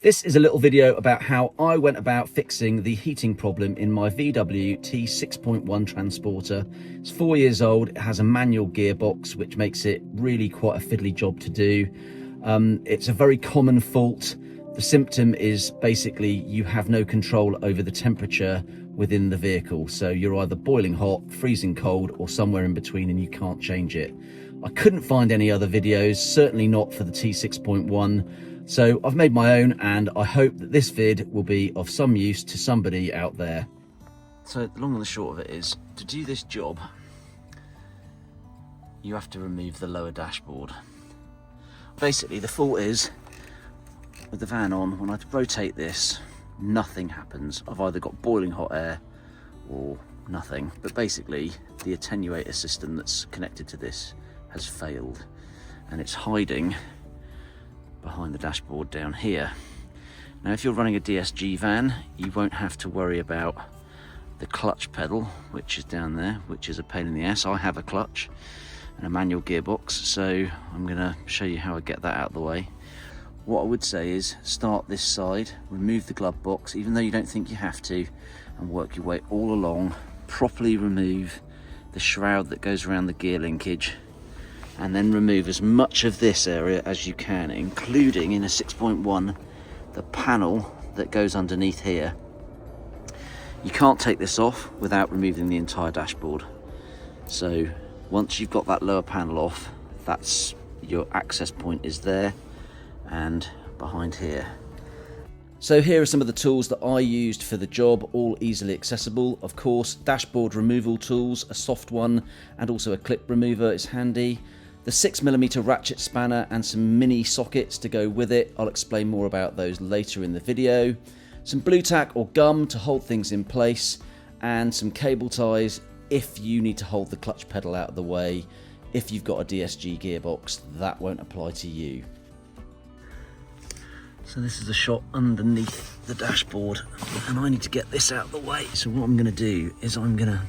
This is a little video about how I went about fixing the heating problem in my VW T6.1 Transporter. It's 4 years old, it has a manual gearbox, which makes it really quite a fiddly job to do. It's a very common fault. The symptom is basically you have no control over the temperature within the vehicle. So you're either boiling hot, freezing cold, or somewhere in between and you can't change it. I couldn't find any other videos, certainly not for the T6.1. So I've made my own, and I hope that this vid will be of some use to somebody out there. So the long and the short of it is, to do this job, you have to remove the lower dashboard. Basically, the fault is, with the van on, when I rotate this, nothing happens. I've either got boiling hot air or nothing. But basically, the attenuator system that's connected to this has failed, and it's hiding behind the dashboard down here. Now, if you're running a DSG van, you won't have to worry about the clutch pedal, which is down there, which is a pain in the ass. I have a clutch and a manual gearbox, so I'm gonna show you how I get that out of the way. What I would say is start this side, remove the glove box, even though you don't think you have to, and work your way all along. Properly remove the shroud that goes around the gear linkage, and then remove as much of this area as you can, including in a 6.1 the panel that goes underneath here. You can't take this off without removing the entire dashboard. So once you've got that lower panel off, that's your access point is there and behind here. So here are some of the tools that I used for the job, all easily accessible. Of course, dashboard removal tools, a soft one and also a clip remover is handy. The 6mm ratchet spanner and some mini sockets to go with it. I'll explain more about those later in the video. Some blue tack or gum to hold things in place, and some cable ties if you need to hold the clutch pedal out of the way. If you've got a DSG gearbox, that won't apply to you. So this is a shot underneath the dashboard, and I need to get this out of the way. So what I'm going to do is I'm going to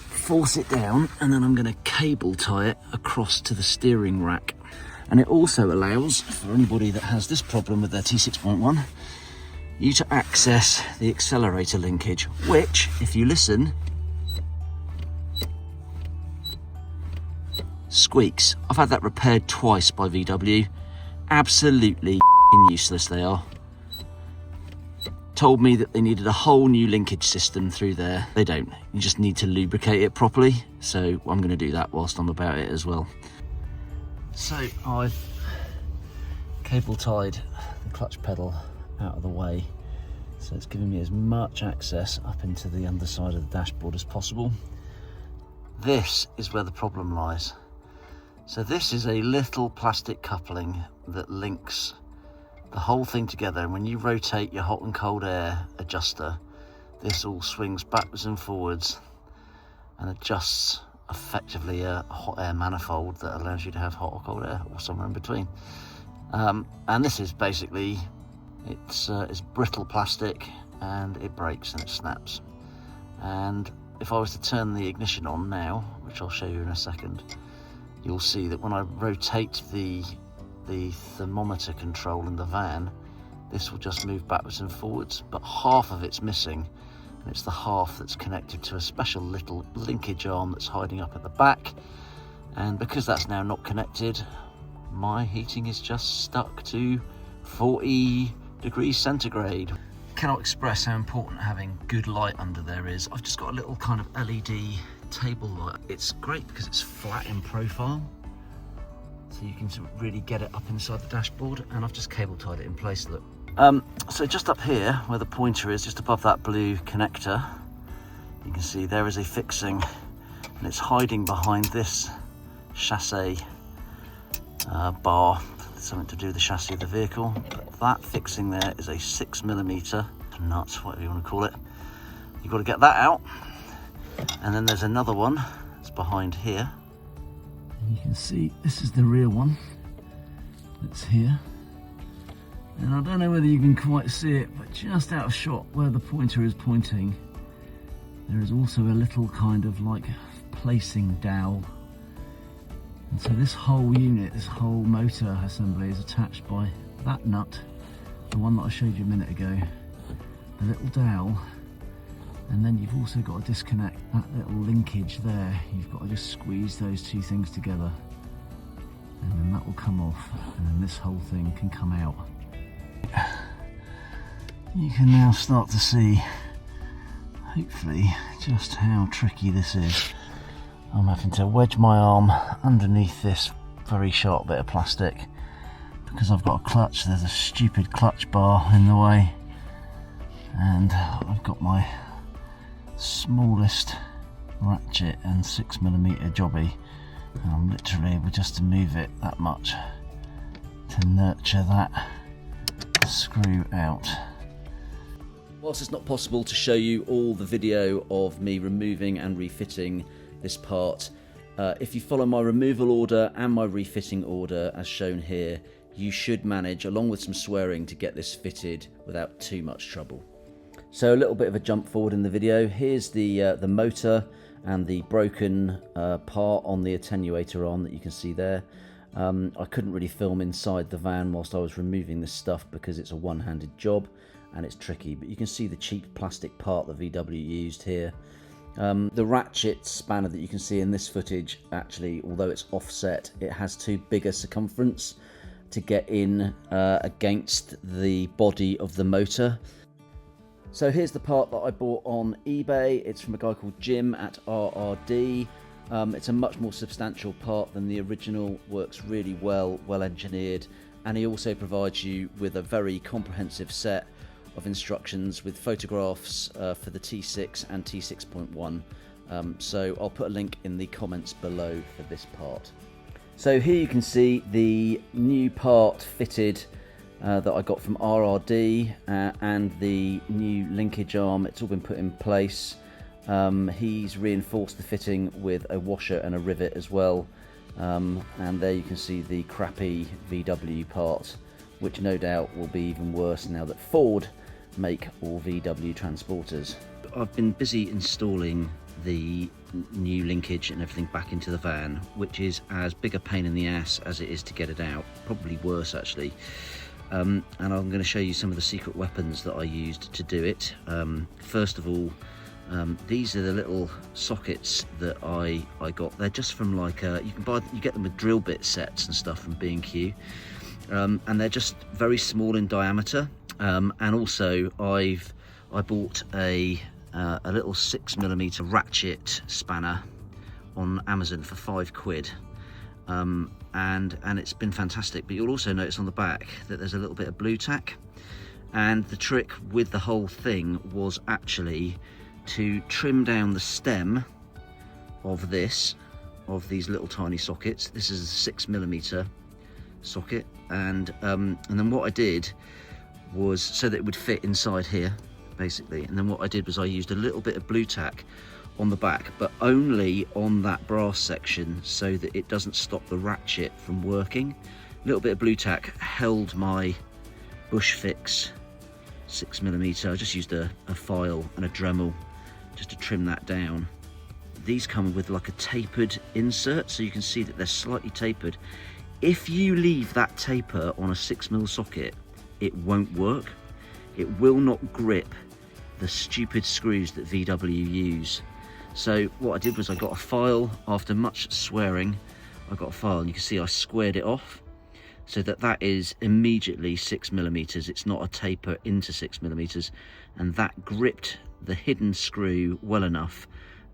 force it down, and then I'm going to cable tie it across to the steering rack. And it also allows, for anybody that has this problem with their T6.1, you to access the accelerator linkage, which, if you listen, squeaks. I've had that repaired twice by VW. Absolutely useless they are. Told me that they needed a whole new linkage system through there. They don't. You just need to lubricate it properly. So I'm going to do that whilst I'm about it as well. So I've cable tied the clutch pedal out of the way. So it's giving me as much access up into the underside of the dashboard as possible. This is where the problem lies. So this is a little plastic coupling that links the whole thing together, and when you rotate your hot and cold air adjuster, this all swings backwards and forwards and adjusts effectively a hot air manifold that allows you to have hot or cold air, or somewhere in between. And this is basically, it's brittle plastic, and it breaks and it snaps. And if I was to turn the ignition on now, which I'll show you in a second, you'll see that when I rotate the thermometer control in the van, this will just move backwards and forwards, but half of it's missing, and it's the half that's connected to a special little linkage arm that's hiding up at the back. And because that's now not connected, my heating is just stuck to 40 degrees centigrade. Cannot express how important having good light under there is. I've just got a little kind of LED table light. It's great because it's flat in profile, so you can really get it up inside the dashboard, and I've just cable tied it in place. Look. So just up here where the pointer is, just above that blue connector, you can see there is a fixing, and it's hiding behind this chassis bar, something to do with the chassis of the vehicle. But that fixing there is a 6mm nut, whatever you want to call it. You've got to get that out, and then there's another one that's behind here. You can see this is the rear one that's here, and I don't know whether you can quite see it, but just out of shot where the pointer is pointing, there is also a little kind of like placing dowel, and so this whole unit, this whole motor assembly is attached by that nut the one that I showed you a minute ago, the little dowel, and then you've also got to disconnect that little linkage there. You've got to just squeeze those two things together, and then that will come off, and then this whole thing can come out. You can now start to see, hopefully, just how tricky this is. I'm having to wedge my arm underneath this very sharp bit of plastic because I've got a clutch. There's a stupid clutch bar in the way, and I've got my smallest ratchet and 6mm jobby, and I'm literally able just to move it that much to nurture that screw out. Whilst it's not possible to show you all the video of me removing and refitting this part, if you follow my removal order and my refitting order as shown here, you should manage, along with some swearing, to get this fitted without too much trouble. So a little bit of a jump forward in the video. Here's the motor and the broken part on the attenuator arm that you can see there. I couldn't really film inside the van whilst I was removing this stuff because it's a one-handed job and it's tricky, but you can see the cheap plastic part that VW used here. The ratchet spanner that you can see in this footage, actually, although it's offset, it has too big a circumference to get in against the body of the motor. So here's the part that I bought on eBay. It's from a guy called Jim at RRD. It's a much more substantial part than the original, works really well, well engineered, and he also provides you with a very comprehensive set of instructions with photographs for the T6 and T6.1. So I'll put a link in the comments below for this part. So here you can see the new part fitted that I got from RRD and the new linkage arm. It's all been put in place. He's reinforced the fitting with a washer and a rivet as well, and there you can see the crappy VW part, which no doubt will be even worse now that Ford make all VW transporters. I've been busy installing the new linkage and everything back into the van, which is as big a pain in the ass as it is to get it out, probably worse actually. And I'm going to show you some of the secret weapons that I used to do it. First of all, these are the little sockets that I got. They're just from like you get them with drill bit sets and stuff from B&Q, and they're just very small in diameter. And also I bought a little 6mm ratchet spanner on Amazon for £5. And it's been fantastic, but you'll also notice on the back that there's a little bit of blue tack, and the trick with the whole thing was actually to trim down the stem of these little tiny sockets. This is a 6mm socket, and then what I did was, so that it would fit inside here basically, and then what I did was I used a little bit of blue tack on the back, but only on that brass section so that it doesn't stop the ratchet from working. A little bit of blue tack held my bush fix 6mm. I just used a file and a Dremel just to trim that down. These come with like a tapered insert, so you can see that they're slightly tapered. If you leave that taper on a 6mm socket, it won't work. It will not grip the stupid screws that VW use. So what I did was I got a file. After much swearing, I got a file, and you can see I squared it off so that is immediately 6mm. It's not a taper into 6mm, and that gripped the hidden screw well enough,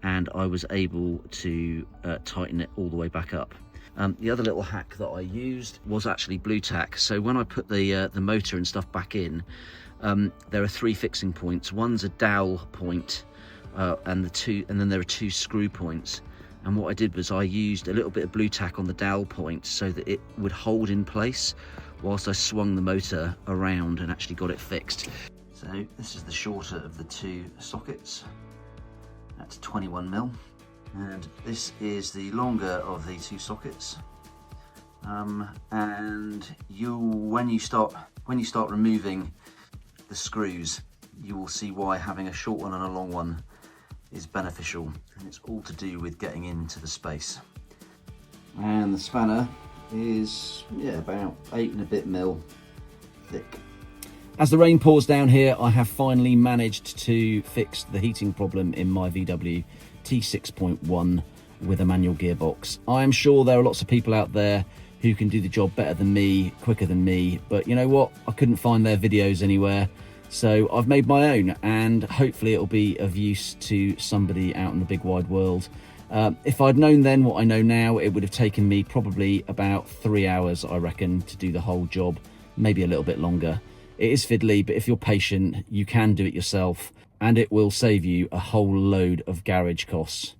and I was able to tighten it all the way back up. The other little hack that I used was actually blue tack. So when I put the motor and stuff back in, there are 3 fixing points. One's a dowel point, and then there are 2 screw points. And what I did was I used a little bit of blue tack on the dowel point so that it would hold in place whilst I swung the motor around and actually got it fixed. So this is the shorter of the 2 sockets. That's 21mm. And this is the longer of the 2 sockets. And when you start removing the screws, you will see why having a short one and a long one is beneficial, and it's all to do with getting into the space. And the spanner is about 8 and a bit mil thick. As the rain pours down here, I have finally managed to fix the heating problem in my VW T6.1 with a manual gearbox. I am sure there are lots of people out there who can do the job better than me, quicker than me, but you know what? I couldn't find their videos anywhere, so I've made my own, and hopefully it'll be of use to somebody out in the big wide world. If I'd known then what I know now, it would have taken me probably about 3 hours, I reckon, to do the whole job, maybe a little bit longer. It is fiddly, but if you're patient, you can do it yourself, and it will save you a whole load of garage costs.